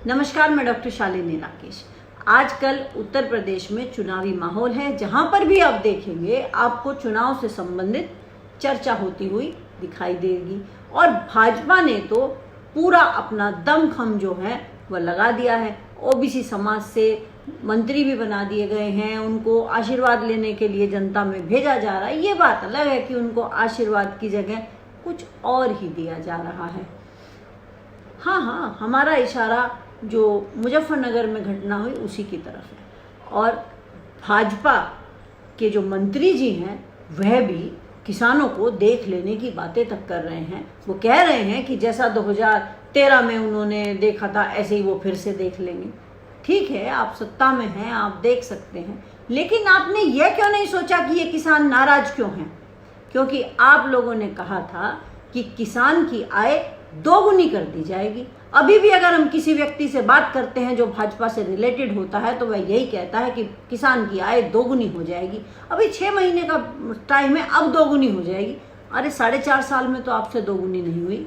नमस्कार, मैं डॉक्टर शालिनी राकेश। आजकल उत्तर प्रदेश में चुनावी माहौल है। जहां पर भी आप देखेंगे आपको चुनाव से संबंधित चर्चा होती हुई दिखाई देगी और भाजपा ने तो पूरा अपना दमखम जो है वह लगा दिया है। ओबीसी समाज से मंत्री भी बना दिए गए हैं, उनको आशीर्वाद लेने के लिए जनता में भेजा जा रहा है। ये बात अलग है कि उनको आशीर्वाद की जगह कुछ और ही दिया जा रहा है। हाँ, हमारा इशारा जो मुजफ्फरनगर में घटना हुई उसी की तरफ है और भाजपा के जो मंत्री जी हैं वह भी किसानों को देख लेने की बातें तक कर रहे हैं। वो कह रहे हैं कि जैसा 2013 में उन्होंने देखा था ऐसे ही वो फिर से देख लेंगे। ठीक है, आप सत्ता में हैं, आप देख सकते हैं, लेकिन आपने यह क्यों नहीं सोचा कि ये किसान नाराज क्यों हैं? क्योंकि आप लोगों ने कहा था कि किसान की आय दोगुनी कर दी जाएगी। अभी भी अगर हम किसी व्यक्ति से बात करते हैं जो भाजपा से रिलेटेड होता है तो वह यही कहता है कि किसान की आय दोगुनी हो जाएगी। अभी 6 महीने का टाइम है, अब दोगुनी हो जाएगी। अरे 4.5 साल में तो आपसे दोगुनी नहीं हुई।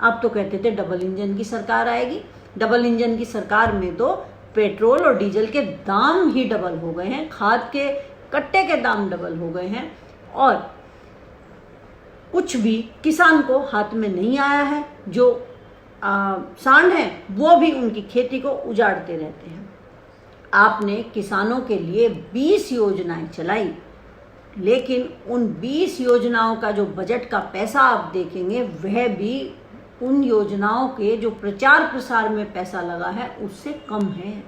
आप तो कहते थे डबल इंजन की सरकार आएगी। डबल इंजन की सरकार में तो पेट्रोल और डीजल के दाम ही डबल हो गए हैं, खाद के कट्टे के दाम डबल हो गए हैं और कुछ भी किसान को हाथ में नहीं आया है। जो सांड है वो भी उनकी खेती को उजाड़ते रहते हैं। आपने किसानों के लिए 20 योजनाएं चलाई, लेकिन उन 20 योजनाओं का जो बजट का पैसा आप देखेंगे वह भी उन योजनाओं के जो प्रचार प्रसार में पैसा लगा है उससे कम है।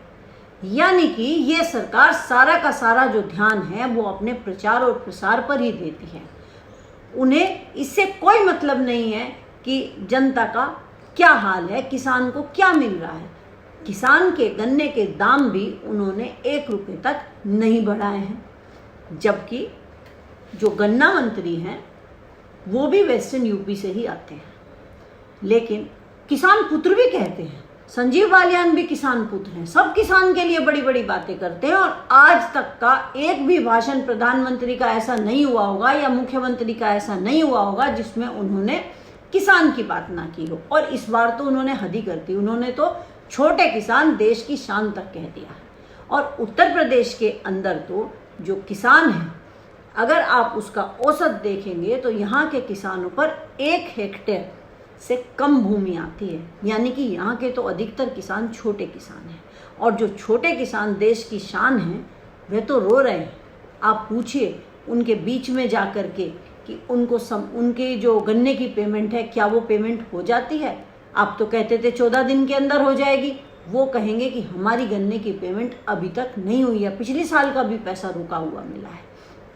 यानी कि ये सरकार सारा का सारा जो ध्यान है वो अपने प्रचार और प्रसार पर ही देती है। उन्हें इससे कोई मतलब नहीं है कि जनता का क्या हाल है, किसान को क्या मिल रहा है। किसान के गन्ने के दाम भी उन्होंने 1 रुपये तक नहीं बढ़ाए हैं, जबकि जो गन्ना मंत्री हैं वो भी वेस्टर्न यूपी से ही आते हैं। लेकिन किसान पुत्र भी कहते हैं, संजीव बालियान भी किसान पुत्र हैं, सब किसान के लिए बड़ी बड़ी बातें करते हैं और आज तक का एक भी भाषण प्रधानमंत्री का ऐसा नहीं हुआ होगा या मुख्यमंत्री का ऐसा नहीं हुआ होगा जिसमें उन्होंने किसान की बात ना की हो। और इस बार तो उन्होंने हद ही कर दी, उन्होंने तो छोटे किसान देश की शान तक कह दिया है। और उत्तर प्रदेश के अंदर तो जो किसान है, अगर आप उसका औसत देखेंगे तो यहाँ के किसानों पर 1 हेक्टेयर से कम भूमि आती है। यानी कि यहाँ के तो अधिकतर किसान छोटे किसान हैं और जो छोटे किसान देश की शान हैं वह तो रो रहे हैं। आप पूछिए उनके बीच में जा कर के कि उनके जो गन्ने की पेमेंट है क्या वो पेमेंट हो जाती है? आप तो कहते थे 14 दिन के अंदर हो जाएगी, वो कहेंगे कि हमारी गन्ने की पेमेंट अभी तक नहीं हुई है, पिछले साल का भी पैसा रुका हुआ मिला है।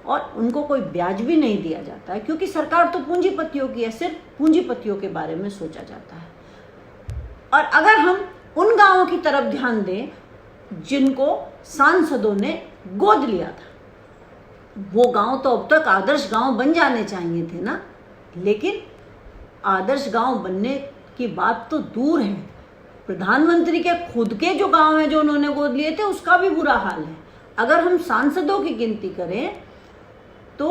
और उनको कोई ब्याज भी नहीं दिया जाता है क्योंकि सरकार तो पूंजीपतियों की है, सिर्फ पूंजीपतियों के बारे में सोचा जाता है। और अगर हम उन गांवों की तरफ ध्यान दें जिनको सांसदों ने गोद लिया था, वो गांव तो अब तक आदर्श गांव बन जाने चाहिए थे ना, लेकिन आदर्श गांव बनने की बात तो दूर है। प्रधानमंत्री के खुद के जो गांव हैं जो उन्होंने गोद लिए थे उसका भी बुरा हाल है। अगर हम सांसदों की गिनती करें तो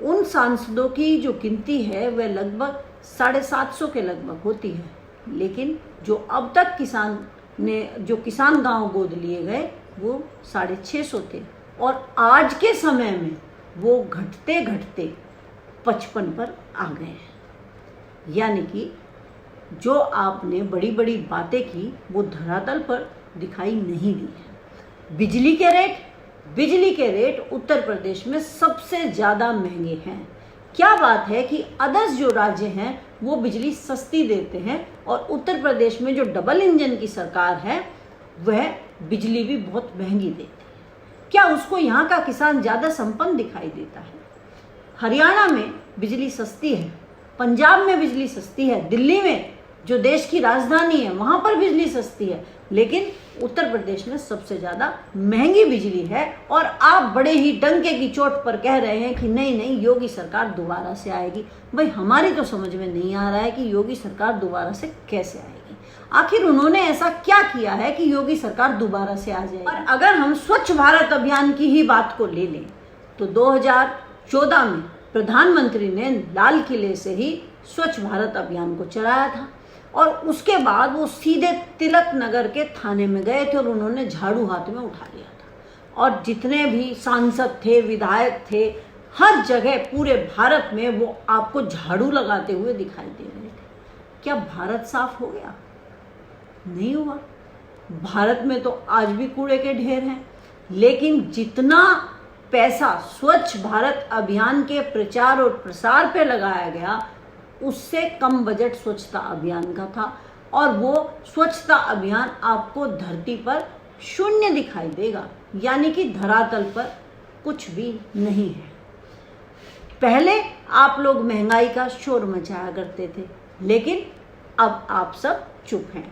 उन सांसदों की जो गिनती है वह लगभग 750 के लगभग होती है, लेकिन जो अब तक किसान गांव गोद लिए गए वो 650 थे और आज के समय में वो घटते घटते 55 पर आ गए हैं। यानी कि जो आपने बड़ी बड़ी बातें की वो धरातल पर दिखाई नहीं दी है। बिजली के रेट उत्तर प्रदेश में सबसे ज़्यादा महंगे हैं। क्या बात है कि अदर्स जो राज्य हैं वो बिजली सस्ती देते हैं और उत्तर प्रदेश में जो डबल इंजन की सरकार है वह बिजली भी बहुत महंगी देती है। क्या उसको यहाँ का किसान ज़्यादा संपन्न दिखाई देता है? हरियाणा में बिजली सस्ती है, पंजाब में बिजली सस्ती है, दिल्ली में जो देश की राजधानी है वहाँ पर बिजली सस्ती है, लेकिन उत्तर प्रदेश में सबसे ज़्यादा महंगी बिजली है। और आप बड़े ही डंके की चोट पर कह रहे हैं कि नहीं योगी सरकार दोबारा से आएगी। भाई हमारी तो समझ में नहीं आ रहा है कि योगी सरकार दोबारा से कैसे आएगी। आखिर उन्होंने ऐसा क्या किया है कि योगी सरकार दोबारा से आ जाएगी? और अगर हम स्वच्छ भारत अभियान की ही बात को ले लें तो 2014 में प्रधानमंत्री ने लाल किले से ही स्वच्छ भारत अभियान को चलाया था। और उसके बाद वो सीधे तिलक नगर के थाने में गए थे और उन्होंने झाड़ू हाथ में उठा लिया था। और जितने भी सांसद थे, विधायक थे, हर जगह पूरे भारत में वो आपको झाड़ू लगाते हुए दिखाई दे रहे थे। क्या भारत साफ हो गया? नहीं हुआ। भारत में तो आज भी कूड़े के ढेर हैं। लेकिन जितना पैसा स्वच्छ भारत अभियान के प्रचार और प्रसार पे लगाया गया, उससे कम बजट स्वच्छता अभियान का था। और वो स्वच्छता अभियान आपको धरती पर शून्य दिखाई देगा, यानी कि धरातल पर कुछ भी नहीं है। पहले आप लोग महंगाई का शोर मचाया करते थे, लेकिन अब आप सब चुप हैं।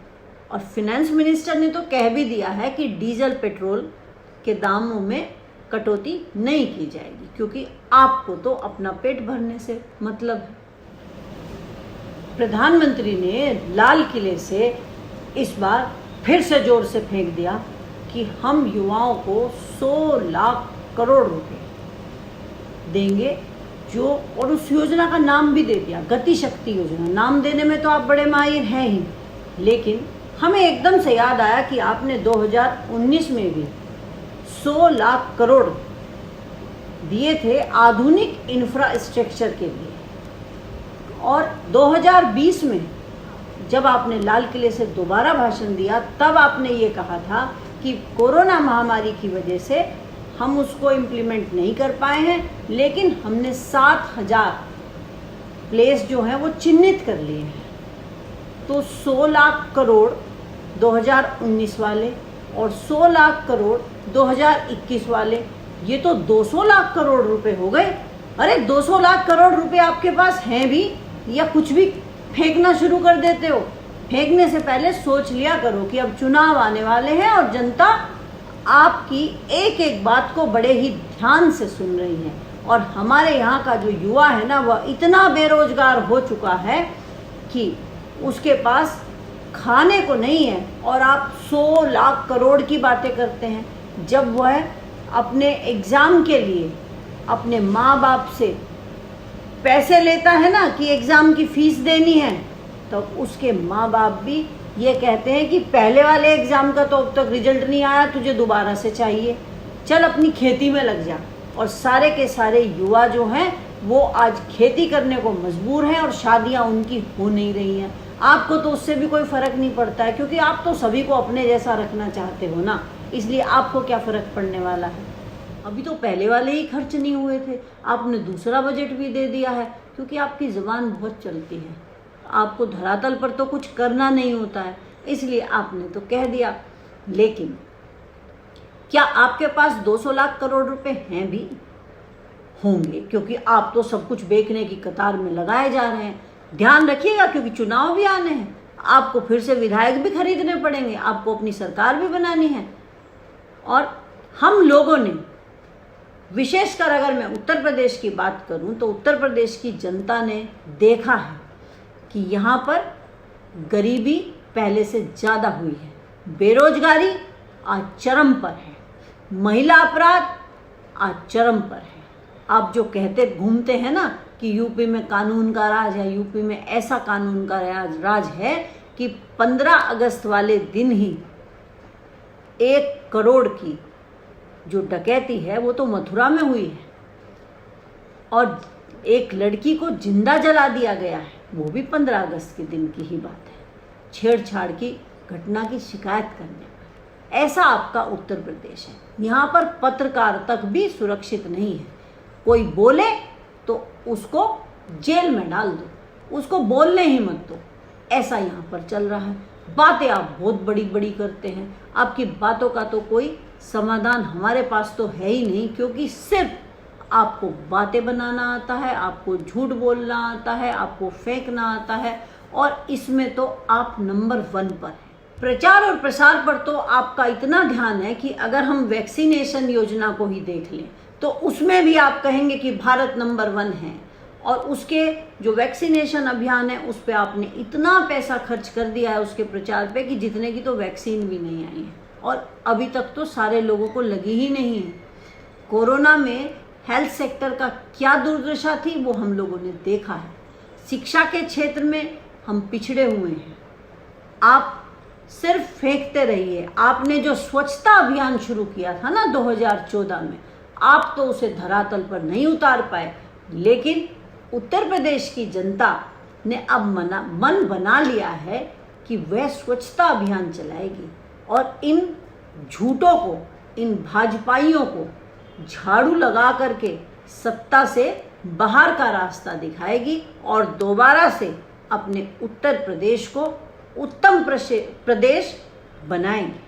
और फिनेंस मिनिस्टर ने तो कह भी दिया है कि डीजल पेट्रोल के दामों में कटौती नहीं की जाएगी, क्योंकि आपको तो अपना पेट भरने से मतलब है। प्रधानमंत्री ने लाल किले से इस बार फिर से जोर से फेंक दिया कि हम युवाओं को 100 लाख करोड़ रुपए देंगे, जो और उस योजना का नाम भी दे दिया, गति शक्ति योजना। नाम देने में तो आप बड़े माहिर हैं ही, लेकिन हमें एकदम से याद आया कि आपने 2019 में भी 100 लाख करोड़ दिए थे आधुनिक इंफ्रास्ट्रक्चर के लिए। और 2020 में जब आपने लाल किले से दोबारा भाषण दिया, तब आपने ये कहा था कि कोरोना महामारी की वजह से हम उसको इम्प्लीमेंट नहीं कर पाए हैं, लेकिन हमने 7000 प्लेस जो हैं वो चिन्हित कर लिए हैं। तो 100 लाख करोड़ 2019 वाले और 100 लाख करोड़ 2021 वाले, ये तो 200 लाख करोड़ रुपए हो गए। अरे 200 लाख करोड़ रुपए आपके पास हैं भी, या कुछ भी फेंकना शुरू कर देते हो? फेंकने से पहले सोच लिया करो कि अब चुनाव आने वाले हैं और जनता आपकी एक एक बात को बड़े ही ध्यान से सुन रही है। और हमारे यहाँ का जो युवा है ना, वह इतना बेरोजगार हो चुका है कि उसके पास खाने को नहीं है, और आप 100 लाख करोड़ की बातें करते हैं। जब वह अपने एग्ज़ाम के लिए अपने माँ बाप से पैसे लेता है ना कि एग्ज़ाम की फ़ीस देनी है, तो उसके माँ बाप भी ये कहते हैं कि पहले वाले एग्ज़ाम का तो अब तक रिजल्ट नहीं आया, तुझे दोबारा से चाहिए, चल अपनी खेती में लग जा। और सारे के सारे युवा जो हैं वो आज खेती करने को मजबूर हैं और शादियां उनकी हो नहीं रही हैं। आपको तो उससे भी कोई फ़र्क नहीं पड़ता है, क्योंकि आप तो सभी को अपने जैसा रखना चाहते हो ना, इसलिए आपको क्या फ़र्क पड़ने वाला है। अभी तो पहले वाले ही खर्च नहीं हुए थे, आपने दूसरा बजट भी दे दिया है, क्योंकि आपकी ज़ुबान बहुत चलती है। आपको धरातल पर तो कुछ करना नहीं होता है, इसलिए आपने तो कह दिया। लेकिन क्या आपके पास 200 लाख करोड़ रुपए हैं भी? होंगे, क्योंकि आप तो सब कुछ बेचने की कतार में लगाए जा रहे हैं। ध्यान रखिएगा, क्योंकि चुनाव भी आने हैं, आपको फिर से विधायक भी खरीदने पड़ेंगे, आपको अपनी सरकार भी बनानी है। और हम लोगों ने, विशेषकर अगर मैं उत्तर प्रदेश की बात करूं, तो उत्तर प्रदेश की जनता ने देखा है कि यहाँ पर गरीबी पहले से ज़्यादा हुई है, बेरोजगारी आज चरम पर है, महिला अपराध आज चरम पर है। आप जो कहते घूमते हैं ना कि यूपी में कानून का राज है, यूपी में ऐसा कानून का राज है कि 15 अगस्त वाले दिन ही 1 करोड़ की जो डकैती है वो तो मथुरा में हुई है, और एक लड़की को जिंदा जला दिया गया है, वो भी 15 अगस्त के दिन की ही बात है, छेड़छाड़ की घटना की शिकायत करने पर। ऐसा आपका उत्तर प्रदेश है। यहाँ पर पत्रकार तक भी सुरक्षित नहीं है। कोई बोले तो उसको जेल में डाल दो, उसको बोलने ही मत दो, ऐसा यहाँ पर चल रहा है। बातें आप बहुत बड़ी बड़ी करते हैं, आपकी बातों का तो कोई समाधान हमारे पास तो है ही नहीं, क्योंकि सिर्फ आपको बातें बनाना आता है, आपको झूठ बोलना आता है, आपको फेंकना आता है, और इसमें तो आप नंबर 1 पर हैं। प्रचार और प्रसार पर तो आपका इतना ध्यान है कि अगर हम वैक्सीनेशन योजना को ही देख लें तो उसमें भी आप कहेंगे कि भारत नंबर 1 है, और उसके जो वैक्सीनेशन अभियान है उस पर आपने इतना पैसा खर्च कर दिया है उसके प्रचार पे कि जितने की तो वैक्सीन भी नहीं आई है, और अभी तक तो सारे लोगों को लगी ही नहीं है। कोरोना में हेल्थ सेक्टर का क्या दुर्दशा थी वो हम लोगों ने देखा है। शिक्षा के क्षेत्र में हम पिछड़े हुए हैं, आप सिर्फ फेंकते रहिए। आपने जो स्वच्छता अभियान शुरू किया था ना 2014 में, आप तो उसे धरातल पर नहीं उतार पाए, लेकिन उत्तर प्रदेश की जनता ने अब मन बना लिया है कि वह स्वच्छता अभियान चलाएगी और इन झूठों को, इन भाजपाइयों को झाड़ू लगा करके सत्ता से बाहर का रास्ता दिखाएगी और दोबारा से अपने उत्तर प्रदेश को उत्तम प्रदेश बनाएंगे।